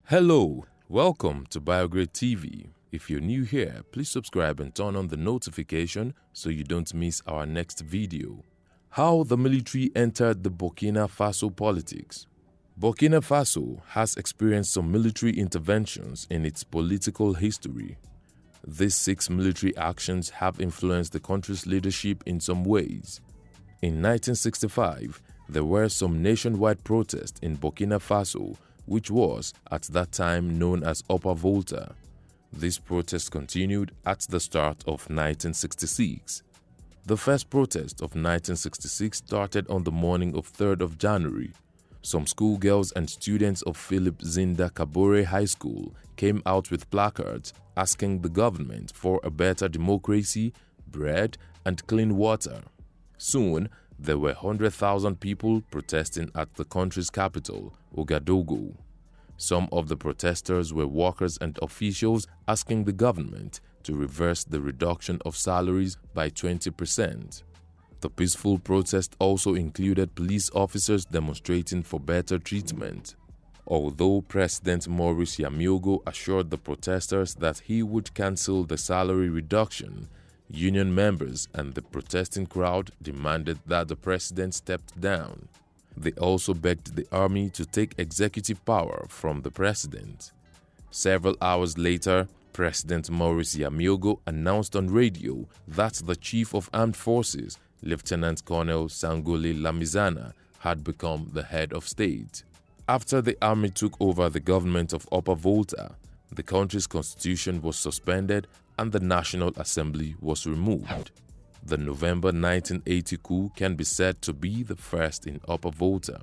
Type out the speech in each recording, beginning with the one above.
Hello, welcome to BioGrade TV. If you're new here, please subscribe and turn on the notification so you don't miss our next video. How the military entered the Burkina Faso politics. Burkina Faso has experienced some military interventions in its political history. These 6 military actions have influenced the country's leadership in some ways. In 1965, there were some nationwide protests in Burkina Faso, which was at that time known as Upper Volta. These protests continued at the start of 1966. The first protest of 1966 started on the morning of 3rd of January. Some schoolgirls and students of Philip Zinda Kabore High School came out with placards asking the government for a better democracy, bread, and clean water. Soon, there were 100,000 people protesting at the country's capital, Ouagadougou. Some of the protesters were workers and officials asking the government to reverse the reduction of salaries by 20%. The peaceful protest also included police officers demonstrating for better treatment. Although President Maurice Yamiogo assured the protesters that he would cancel the salary reduction, union members and the protesting crowd demanded that the president stepped down. They also begged the army to take executive power from the president. Several hours later, President Maurice Yamiogo announced on radio that the Chief of Armed Forces, Lieutenant Colonel Sangole Lamizana, had become the head of state. After the army took over the government of Upper Volta, the country's constitution was suspended and the National Assembly was removed. The November 1980 coup can be said to be the first in Upper Volta.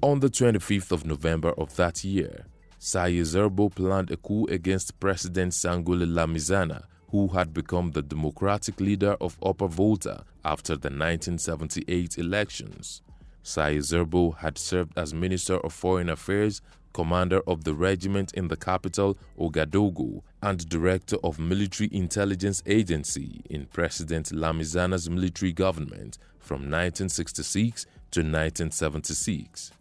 On the 25th of November of that year, Saye Zerbo planned a coup against President Sangole Lamizana, who had become the democratic leader of Upper Volta after the 1978 elections. Saye Zerbo had served as Minister of Foreign Affairs, commander of the regiment in the capital, Ouagadougou, and director of Military Intelligence Agency in President Lamizana's military government from 1966 to 1976.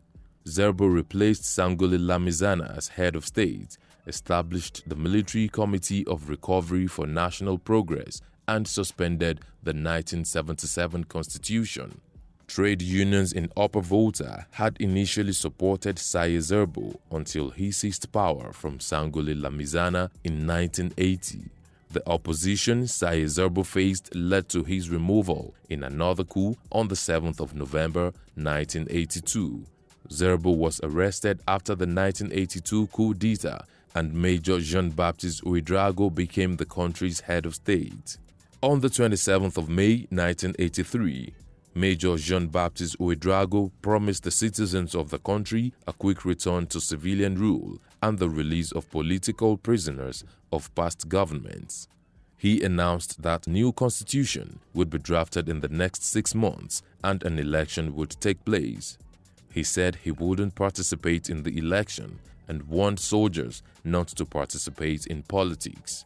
Zerbo replaced Sangole Lamizana as head of state, established the Military Committee of Recovery for National Progress, and suspended the 1977 constitution. Trade unions in Upper Volta had initially supported Saye Zerbo until he seized power from Sangole Lamizana in 1980. The opposition Saye Zerbo faced led to his removal in another coup on the 7th of November 1982. Zerbo was arrested after the 1982 coup d'etat and Major Jean-Baptiste Ouedraogo became the country's head of state. On the 27th of May 1983, Major Jean-Baptiste Ouedraogo promised the citizens of the country a quick return to civilian rule and the release of political prisoners of past governments. He announced that a new constitution would be drafted in the next 6 months and an election would take place. He said he wouldn't participate in the election and warned soldiers not to participate in politics.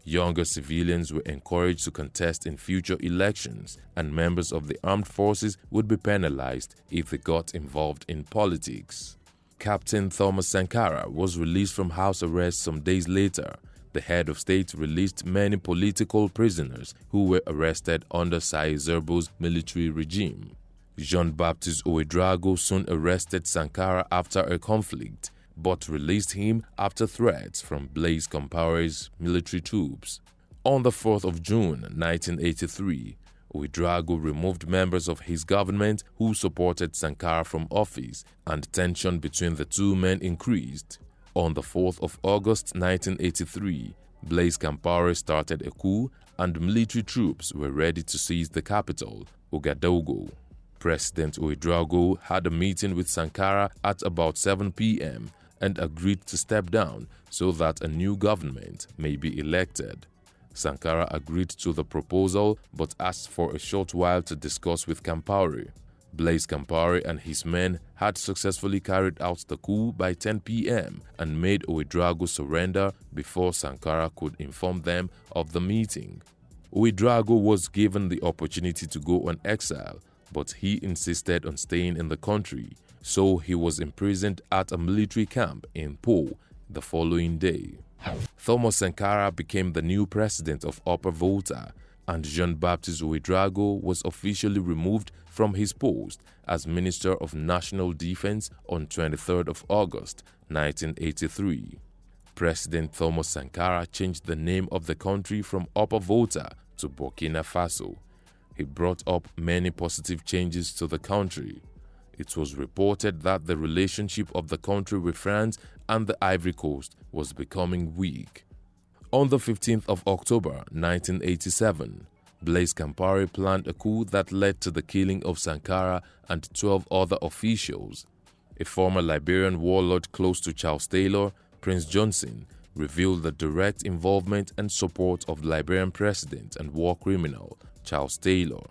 Younger civilians were encouraged to contest in future elections, and members of the armed forces would be penalized if they got involved in politics. Captain Thomas Sankara was released from house arrest some days later. The head of state released many political prisoners who were arrested under Saye Zerbo's military regime. Jean-Baptiste Ouedraogo soon arrested Sankara after a conflict, but released him after threats from Blaise Compaoré's military troops. On the 4th of June 1983, Ouedraogo removed members of his government who supported Sankara from office, and tension between the two men increased. On the 4th of August 1983, Blaise Compaoré started a coup and military troops were ready to seize the capital, Ouagadougou. President Ouedraogo had a meeting with Sankara at about 7 p.m. and agreed to step down so that a new government may be elected. Sankara agreed to the proposal but asked for a short while to discuss with Compaoré. Blaise Compaoré and his men had successfully carried out the coup by 10 p.m. and made Ouedraogo surrender before Sankara could inform them of the meeting. Ouedraogo was given the opportunity to go on exile, but he insisted on staying in the country, so he was imprisoned at a military camp in Po, the following day. Thomas Sankara became the new president of Upper Volta, and Jean-Baptiste Ouedraogo was officially removed from his post as Minister of National Defense on 23rd of August, 1983. President Thomas Sankara changed the name of the country from Upper Volta to Burkina Faso. He brought up many positive changes to the country. It was reported that the relationship of the country with France and the Ivory Coast was becoming weak. On the 15th of October 1987, Blaise Compaoré planned a coup that led to the killing of Sankara and 12 other officials. A former Liberian warlord close to Charles Taylor, Prince Johnson, revealed the direct involvement and support of Liberian president and war criminal Charles Taylor.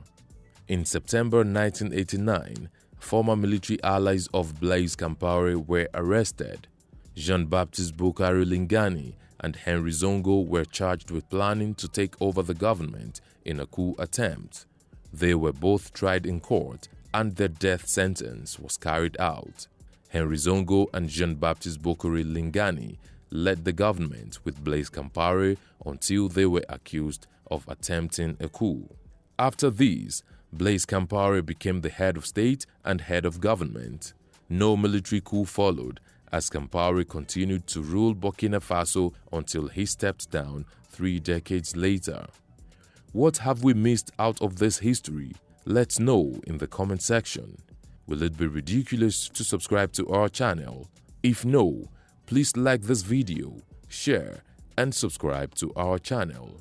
In September 1989, former military allies of Blaise Compaoré were arrested. Jean-Baptiste Bokari Lingani and Henry Zongo were charged with planning to take over the government in a coup attempt. They were both tried in court and their death sentence was carried out. Henry Zongo and Jean-Baptiste Bokari Lingani led the government with Blaise Compaoré until they were accused of attempting a coup. After this, Blaise Compaoré became the head of state and head of government. No military coup followed, as Compaoré continued to rule Burkina Faso until he stepped down 3 decades later. What have we missed out of this history? Let's know in the comment section. Will it be ridiculous to subscribe to our channel? If no, please like this video, share, and subscribe to our channel.